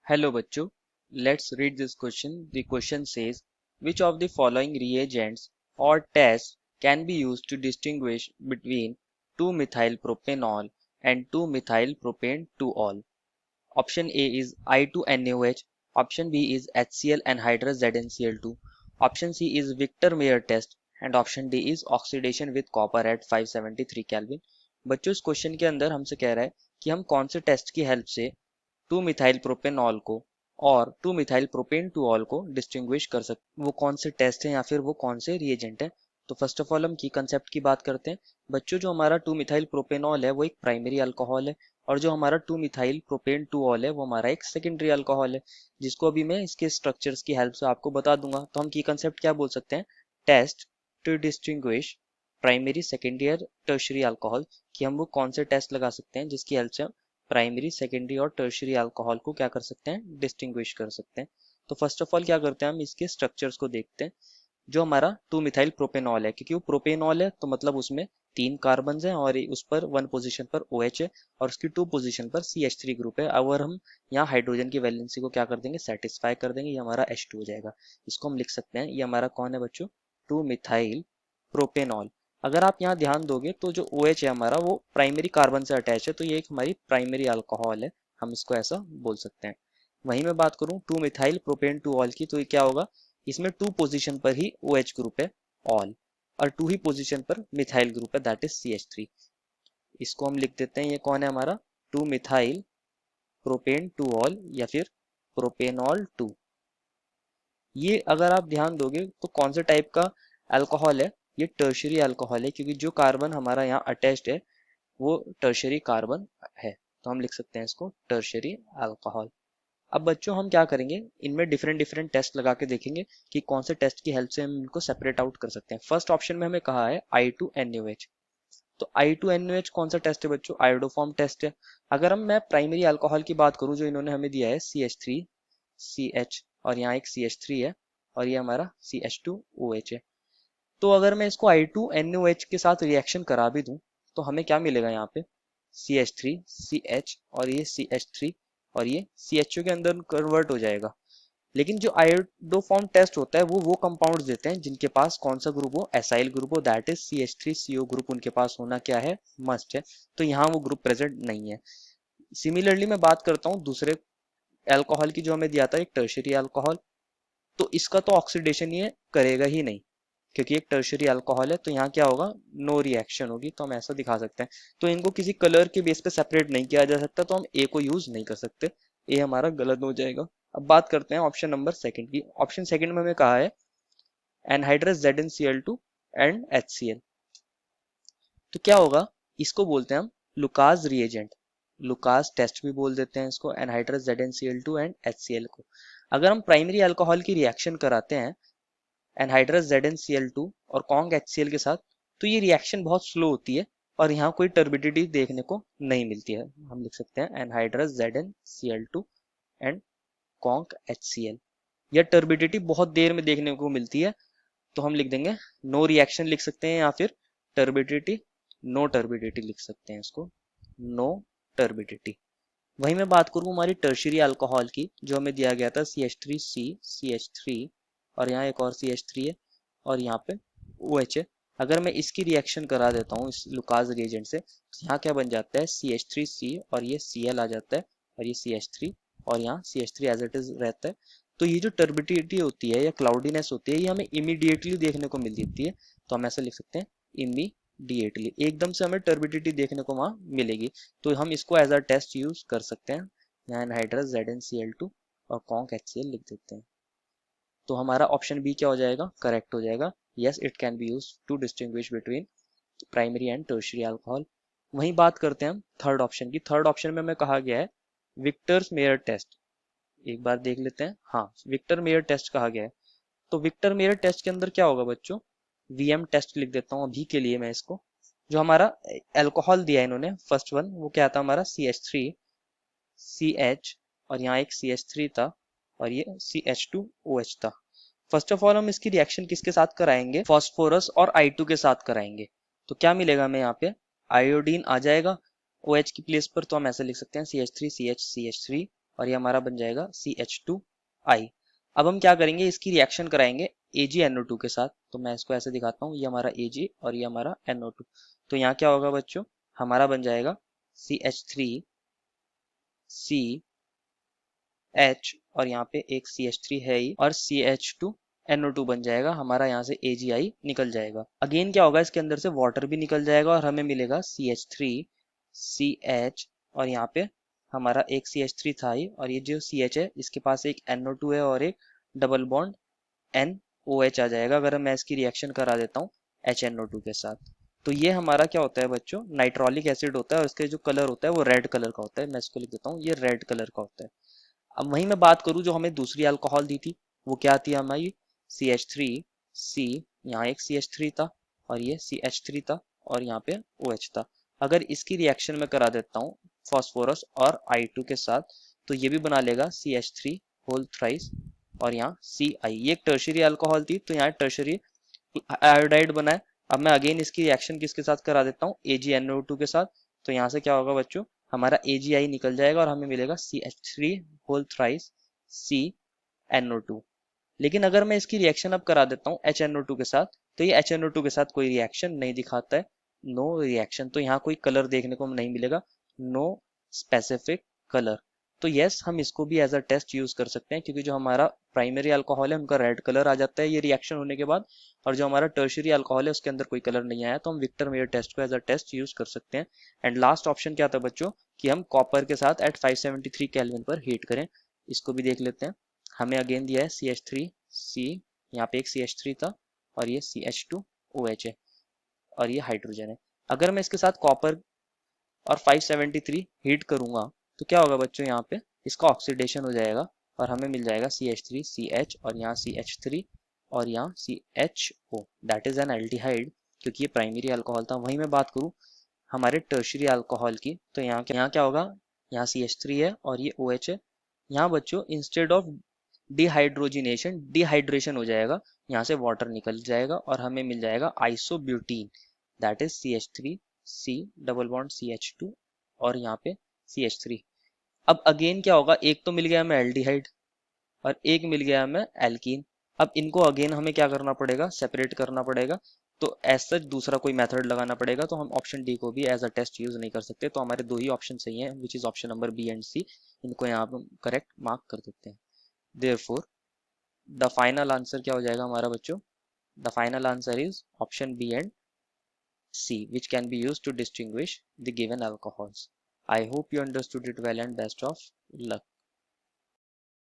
Hello बच्चों, let's read this question. The question says, which of the following reagents or tests can be used to distinguish between 2-methyl-propanol and 2-methyl-propane-2-ol? Option A is I2NaOH, option B is HCl anhydrous ZnCl2, option C is Victor-Meyer test and option D is oxidation with copper at 573 Kelvin. बच्चों इस question के अंदर हमसे कह रहा है कि हम कौन से टेस्ट की हेल्प से 2-मिथाइल प्रोपेनॉल को और 2-मिथाइल प्रोपेन 2-ऑल को डिस्टिंग्विश कर सकते, वो कौन से टेस्ट हैं या फिर वो कौन से रिएजेंट हैं। तो फर्स्ट ऑफ ऑल हम की कंसेप्ट की बात करते हैं। बच्चों जो हमारा 2-मिथाइल प्रोपेनॉल है वो एक प्राइमरी अल्कोहल है और जो हमारा 2-मिथाइल प्रोपेन 2-ऑल है वो हमारा एक सेकेंडरी अल्कोहल है, जिसको अभी मैं इसके स्ट्रक्चर्स की हेल्प से आपको बता दूंगा। तो हम की कंसेप्ट क्या बोल सकते हैं, test to distinguish primary secondary और टर्शरी अल्कोहल, कि हम वो कौन से टेस्ट लगा सकते हैं जिसकी हेल्प से प्राइमरी सेकेंडरी और टर्शरी अल्कोहल को क्या कर सकते हैं, डिस्टिंग्विश कर सकते हैं। तो फर्स्ट ऑफ ऑल क्या करते हैं, हम इसके स्ट्रक्चर्स को देखते हैं। जो हमारा 2-मिथाइल प्रोपेनॉल है, क्योंकि वो प्रोपेनॉल है तो मतलब उसमें 3 कार्बन हैं और उस पर 1 पोजीशन पर OH है और उसकी 2 पोजीशन पर CH3 ग्रुप है। अगर हम यहाँ हाइड्रोजन की वैलेंसी को क्या कर देंगे, सेटिस्फाई कर देंगे, ये हमारा H2 हो जाएगा। इसको हम लिख सकते हैं, ये हमारा कौन है बच्चों, 2-मिथाइल प्रोपेनॉल। अगर आप यहाँ ध्यान दोगे तो जो OH है हमारा वो प्राइमरी कार्बन से अटैच है, तो ये एक हमारी प्राइमरी अल्कोहल है, हम इसको ऐसा बोल सकते हैं। वहीं मैं बात करूँ 2-मिथाइल प्रोपेन 2-ऑल की, तो ये क्या होगा, इसमें 2 पोजीशन पर ही OH ग्रुप है ऑल और 2 ही पोजीशन पर मिथाइल ग्रुप है दैट इज CH3। इसको हम लिख देते हैं, ये कौन है हमारा 2-मिथाइल प्रोपेन 2-ऑल या फिर प्रोपेनॉल 2। ये अगर आप ध्यान दोगे तो कौन से टाइप का अल्कोहल है, ये टर्शरी अल्कोहल है, क्योंकि जो कार्बन हमारा यहाँ अटैच्ड है वो टर्शरी कार्बन है, तो हम लिख सकते हैं इसको टर्शरी अल्कोहल। अब बच्चों हम क्या करेंगे, इनमें डिफरेंट डिफरेंट टेस्ट लगा के देखेंगे कि कौन से टेस्ट की हेल्प से हम इनको सेपरेट आउट कर सकते हैं। फर्स्ट ऑप्शन में हमें कहा है I2NaOH, तो I2NaOH कौन सा टेस्ट है बच्चों, आयोडोफॉर्म टेस्ट है। अगर मैं प्राइमरी अल्कोहल की बात करूं, जो इन्होंने हमें दिया है CH3 CH और यहाँ एक CH3 है और ये हमारा CH2OH है, तो अगर मैं इसको I2NaOH के साथ रिएक्शन करा भी दूं तो हमें क्या मिलेगा, यहाँ पे CH3 CH और ये CH3 और ये CHO के अंदर कन्वर्ट हो जाएगा। लेकिन जो आयोडोफॉर्म टेस्ट होता है वो कंपाउंड्स देते हैं जिनके पास कौन सा ग्रुप हो, एसाइल ग्रुप हो, दैट इज CH3CO ग्रुप उनके पास होना क्या है, मस्ट है। तो यहाँ वो ग्रुप प्रेजेंट नहीं है। सिमिलरली मैं बात करता हूँ दूसरे अल्कोहल की जो हमें दिया था, एक टर्शरी अल्कोहल, तो इसका तो ऑक्सीडेशन ये करेगा ही नहीं क्योंकि एक टर्शरी अल्कोहल है, तो यहाँ क्या होगा, नो रिएक्शन होगी, तो हम ऐसा दिखा सकते हैं। तो इनको किसी कलर के बेस पे सेपरेट नहीं किया जा सकता, तो हम ए को यूज नहीं कर सकते, ए हमारा गलत हो जाएगा। अब बात करते हैं ऑप्शन नंबर सेकंड की। ऑप्शन सेकंड में हमें कहा है एनहाइड्रस ZnCl2 एंड HCl, तो क्या होगा, इसको बोलते हैं हम लुकास रिएजेंट, लुकास टेस्ट भी बोल देते हैं इसको, एनहाइड्रस ZnCl2 एंड HCl को। अगर हम प्राइमरी अल्कोहल की रिएक्शन कराते हैं एनहाइड्रस ZnCl2 और कॉन्ग HCl के साथ, तो ये रिएक्शन बहुत स्लो होती है और यहाँ कोई टर्बिडिटी देखने को नहीं मिलती है। हम लिख सकते हैं anhydrous ZnCl2 and Kong HCl। यह टर्बिडिटी बहुत देर में देखने को मिलती है, तो हम लिख देंगे नो रिएक्शन लिख सकते हैं या फिर टर्बिडिटी, नो टर्बिडिटी लिख सकते हैं इसको, नो टर्बिडिटी। वहीं मैं बात करूँ हमारी टर्शरी अल्कोहल की, जो हमें दिया गया था CH3C CH3 और यहाँ एक और CH3 है और यहाँ पे OH है। अगर मैं इसकी रिएक्शन करा देता हूँ इस लुकास रिएजेंट से, तो यहाँ क्या बन जाता है, CH3C और ये Cl आ जाता है और ये CH3 और यहाँ CH3 एज इट इज रहता है। तो ये जो टर्बिडिटी होती है या क्लाउडीनेस होती है, ये हमें इमीडिएटली देखने को मिल जाती है, तो हम ऐसा लिख सकते हैं इमीडिएटली, एकदम से हमें टर्बिडिटी देखने को वहाँ मिलेगी, तो हम इसको एज अ टेस्ट यूज कर सकते हैं। यहाँ एनहाइड्रस ZnCl2 और कॉन्क HCl लिख देते हैं, तो हमारा ऑप्शन बी क्या हो जाएगा, करेक्ट हो जाएगा। Yes, it can be use to distinguish between primary and tertiary alcohol. वहीं बात करते हैं हम थर्ड ऑप्शन की। थर्ड ऑप्शन में हमें कहा गया है विक्टर्स मेयर टेस्ट, एक बार देख लेते हैं। हाँ, विक्टर मेयर टेस्ट कहा गया है, तो विक्टर मेयर टेस्ट के अंदर क्या होगा बच्चों, VM टेस्ट लिख देता हूँ अभी के लिए मैं इसको। जो हमारा अल्कोहल दिया है इन्होंने फर्स्ट वन, वो क्या था हमारा CH3 CH और यहाँ एक CH3 था और ये CH2OH था। फर्स्ट ऑफ ऑल हम इसकी रिएक्शन किसके साथ कराएंगे, फास्फोरस और I2 के साथ कराएंगे, तो क्या मिलेगा हमें यहाँ पे, आयोडीन आ जाएगा OH की प्लेस पर, तो हम ऐसे लिख सकते हैं CH3 CH CH3 और ये हमारा बन जाएगा CH2I। अब हम क्या करेंगे, इसकी रिएक्शन कराएंगे AgNO2 के साथ। तो मैं इसको ऐसे दिखाता हूँ, ये हमारा Ag और ये हमारा NO2। तो यहाँ क्या होगा बच्चों, हमारा बन जाएगा CH3CH और यहाँ पे एक CH3 है ही, और CH2NO2 बन जाएगा हमारा, यहाँ से AgI निकल जाएगा। अगेन क्या होगा, इसके अंदर से वाटर भी निकल जाएगा और हमें मिलेगा CH3CH और यहाँ पे हमारा एक CH3 था ही, और ये जो CH है इसके पास एक NO2 है और एक डबल बॉन्ड NOH आ जाएगा अगर मैं इसकी रिएक्शन करा देता हूँ HNO2 के साथ। तो ये हमारा क्या होता है बच्चों, नाइट्रोलिक एसिड होता है, और इसके जो कलर होता है वो रेड कलर का होता है। मैं इसको लिख देता हूँ, ये रेड कलर का होता है। अब वहीं मैं बात करूँ जो हमें दूसरी अल्कोहल दी थी, वो क्या थी हमारी CH3C, यहाँ एक CH3 था और ये CH3 था और यहाँ पे OH था। अगर इसकी रिएक्शन में करा देता हूँ फॉस्फोरस और I2 के साथ, तो ये भी बना लेगा CH3 होल थ्राइस और यहाँ CI। ये एक टर्शरी अल्कोहल थी, तो यहाँ टर्शरी आयोडाइड बना है। अब मैं अगेन इसकी रिएक्शन किसके साथ करा देता हूँ, AgNO2 के साथ। तो यहाँ से क्या होगा बच्चों, हमारा AgI निकल जाएगा और हमें मिलेगा CH3 होल थ्राइस CNO2। लेकिन अगर मैं इसकी रिएक्शन अब करा देता हूँ HNO2 के साथ, तो ये HNO2 के साथ कोई रिएक्शन नहीं दिखाता है, नो रिएक्शन। तो यहाँ कोई कलर देखने को नहीं मिलेगा, नो स्पेसिफिक कलर। तो यस, हम इसको भी एज अ टेस्ट यूज कर सकते हैं, क्योंकि जो हमारा प्राइमरी अल्कोहल है उनका रेड कलर आ जाता है ये रिएक्शन होने के बाद, और जो हमारा टर्शरी अल्कोहल है उसके अंदर कोई कलर नहीं आया, तो हम विक्टर मेयर टेस्ट को एज अ टेस्ट यूज कर सकते हैं। एंड लास्ट ऑप्शन क्या था बच्चों, कि हम कॉपर के साथ एट 573 केल्विन पर हीट करें। इसको भी देख लेते हैं। हमें अगेन दिया है CH3C, यहाँ पे एक CH3 था और ये CH2OH है और ये हाइड्रोजन है। अगर मैं इसके साथ कॉपर और 573 हीट करूंगा, तो क्या होगा बच्चों, यहाँ पे इसका ऑक्सीडेशन हो जाएगा और हमें मिल जाएगा CH3CH और यहाँ CH3 और यहाँ CHO, that is an aldehyde, क्योंकि ये प्राइमरी अल्कोहल था। वहीं मैं बात करूँ हमारे टर्शरी अल्कोहल की, तो यहाँ क्या होगा, यहाँ CH3 है और ये OH है। यहाँ बच्चों इंस्टेड ऑफ डिहाइड्रोजिनेशन डिहाइड्रेशन हो जाएगा, यहाँ से वाटर निकल जाएगा और हमें मिल जाएगा isobutene, that is CH3C double bond CH2 और यहाँ पे CH3। अब अगेन क्या होगा, एक तो मिल गया हमें एल्डिहाइड और एक मिल गया हमें एल्कीन। अब इनको अगेन हमें क्या करना पड़ेगा, सेपरेट करना पड़ेगा। तो एज सच दूसरा कोई मेथड लगाना पड़ेगा, तो हम ऑप्शन डी को भी एज अ टेस्ट यूज नहीं कर सकते। तो हमारे दो ही ऑप्शन सही हैं, which is option number B and C. इनको यहाँ पे करेक्ट मार्क कर देते हैं। देयरफॉर द फाइनल आंसर क्या हो जाएगा हमारा बच्चों, the final answer is option B and C, which can be used to distinguish the given alcohols. I hope you understood it well and best of luck.